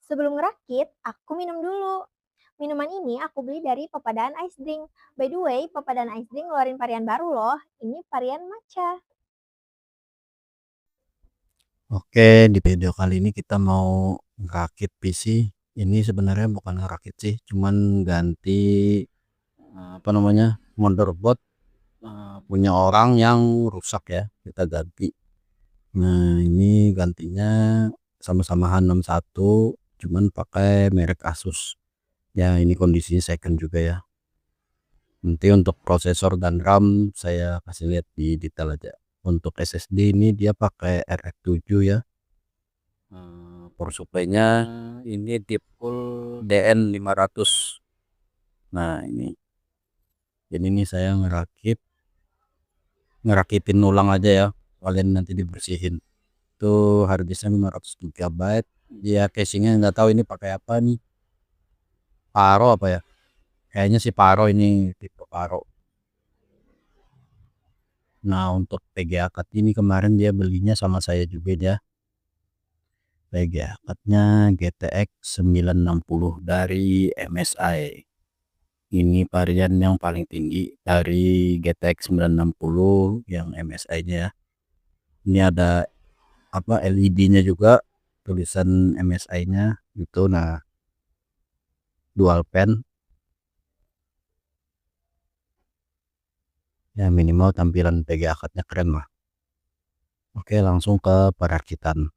Sebelum ngerakit, aku minum dulu. Minuman ini aku beli dari Pepadaan Ice Drink. By the way, Pepadaan Ice Drink ngeluarin varian baru loh. Ini varian matcha. Oke, di video kali ini kita mau ngerakit PC. Ini sebenarnya bukan ngerakit sih, cuman ganti apa namanya motherboard punya orang yang rusak ya, kita ganti. Nah ini gantinya sama-sama H61, cuman pakai merek Asus. Ya ini kondisinya second juga ya. Nanti untuk prosesor dan RAM saya kasih lihat di detail aja. Untuk SSD ini dia pakai RX7 ya. Power supply-nya ini Deepcool DN500. Nah ini, jadi ini saya ngerakitin ulang aja ya, kalian nanti dibersihin. Itu harddisknya 500 GB. Dia casingnya nggak tahu ini pakai apa nih, Paro apa ya, kayaknya sih Paro, ini tipe Paro. Nah untuk PGA card ini kemarin dia belinya sama saya juga ya. PGA cardnya GTX 960 dari MSI. Ini varian yang paling tinggi dari GTX 960 yang MSI-nya ya. Ini ada apa LED-nya juga, tulisan MSI-nya gitu. Nah, dual pen. Ya minimal tampilan PGA card-nya keren lah. Oke, langsung ke perakitan.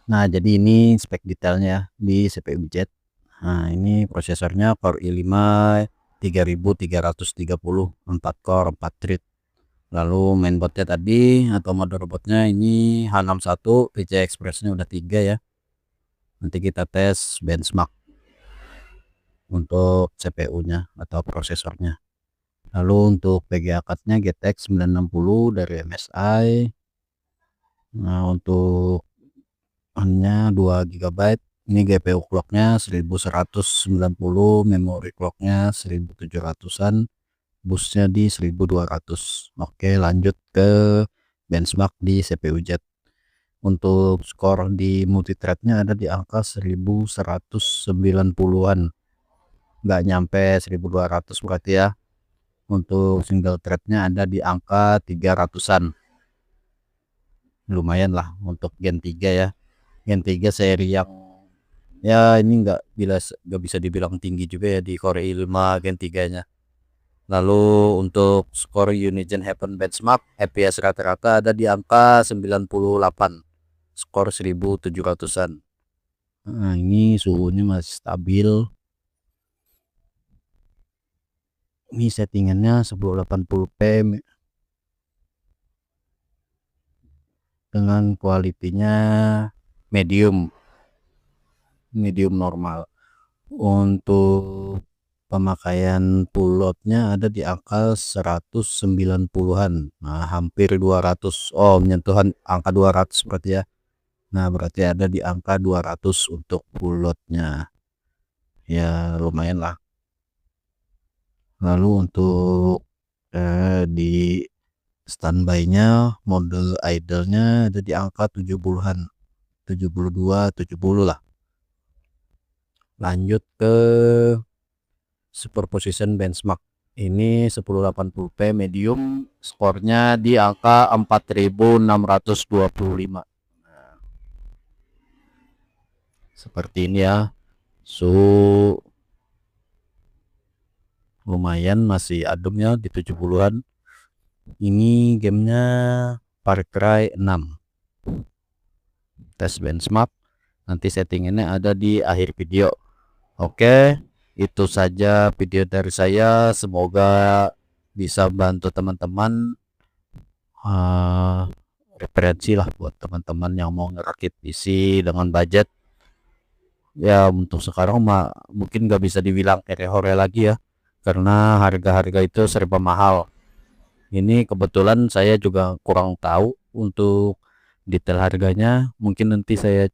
Nah, jadi ini spek detailnya ya di CPU Jet. Nah, ini prosesornya Core i5 3330, 4 core 4 thread. Lalu mainboardnya tadi atau motherboardnya ini H61, PCI Express-nya udah 3 ya. Nanti kita tes benchmark untuk CPU-nya atau prosesornya. Lalu untuk PGA card-nya GTX 960 dari MSI. Nah, untuk hanya 2 GB. Ini GPU clock-nya 1190, memori clock-nya 1700-an, busnya di 1200. Oke, lanjut ke benchmark di CPU Jet. Untuk skor di multithread-nya ada di angka 1190-an, nggak nyampe 1200 berarti ya. Untuk single thread-nya ada di angka 300-an, lumayan lah untuk Gen 3 ya. Gen 3 seri yang ya ini nggak bisa dibilang tinggi juga ya di Core i5 Gen 3 nya. Lalu untuk skor Unigen Heaven benchmark FPS rata-rata ada di angka 98, skor 1700-an. Nah, ini suhunya masih stabil. Ini settingannya 1080p dengan kualitinya medium normal. Untuk pemakaian full loadnya ada di angka 190-an, nah hampir 200. Oh, menyentuh angka 200 berarti ya. Nah berarti ada di angka 200 untuk full loadnya, ya lumayan lah. Lalu untuk di standby-nya, mode idle-nya ada di angka 70-an, 72 70 lah. Lanjut ke superposition benchmark. Ini 1080p medium, skornya di angka 4625. Nah, seperti ini ya. Lumayan masih adem ya di 70-an. Ini gamenya Far Cry 6. Tes benchmark. Nanti settingannya ada di akhir video. Oke, itu saja video dari saya. Semoga bisa bantu teman-teman, referensi lah buat teman-teman yang mau ngerakit PC dengan budget. Ya untuk sekarang mungkin nggak bisa dibilang hore-hore lagi ya, karena harga-harga itu serba mahal. Ini kebetulan saya juga kurang tahu untuk detail harganya. Mungkin nanti saya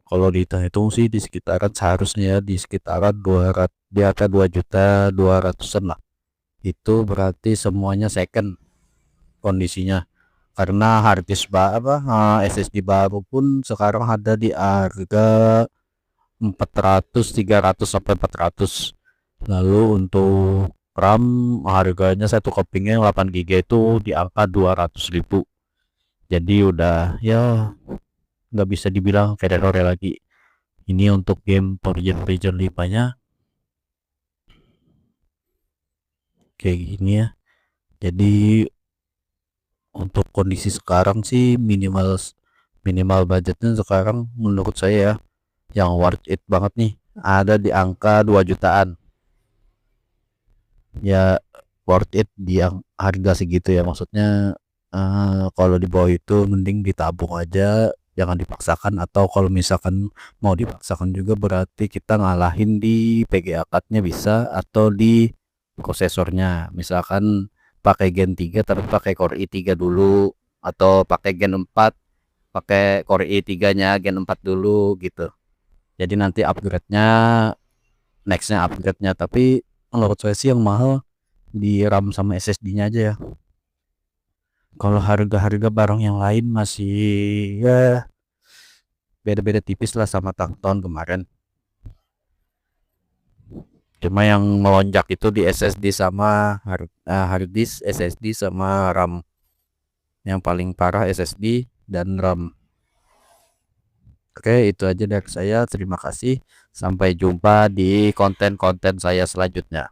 kalau dihitung sih di sekitaran seharusnya ya di sekitaran 200, di angka 2.200.000-an lah. Itu berarti semuanya second kondisinya, karena harddisk SSD baru pun sekarang ada di harga 400, 300 sampai 400. Lalu untuk RAM harganya satu kepingnya 8 GB itu di angka 200.000. Jadi udah ya nggak bisa dibilang hore lagi. Ini untuk game Forza 5 nya kayak gini ya. Jadi untuk kondisi sekarang sih minimal budgetnya sekarang menurut saya ya, yang worth it banget nih ada di angka 2 jutaan ya. Worth it di harga segitu ya, maksudnya kalau di bawah itu mending ditabung aja, jangan dipaksakan. Atau kalau misalkan mau dipaksakan juga berarti kita ngalahin di PGA card-nya bisa, atau di prosesornya. Misalkan pakai Gen 3 tapi pakai Core i3 dulu, atau pakai Gen 4 pakai Core i3 nya Gen 4 dulu gitu. Jadi nanti nextnya upgrade-nya. Tapi menurut saya sih yang mahal di RAM sama SSD nya aja ya. Kalau harga-harga barang yang lain masih ya beda-beda tipis lah sama tahun kemarin. Cuma yang melonjak itu di SSD sama hard disk, SSD sama RAM. Yang paling parah SSD dan RAM. Oke, itu aja dari saya. Terima kasih. Sampai jumpa di konten-konten saya selanjutnya.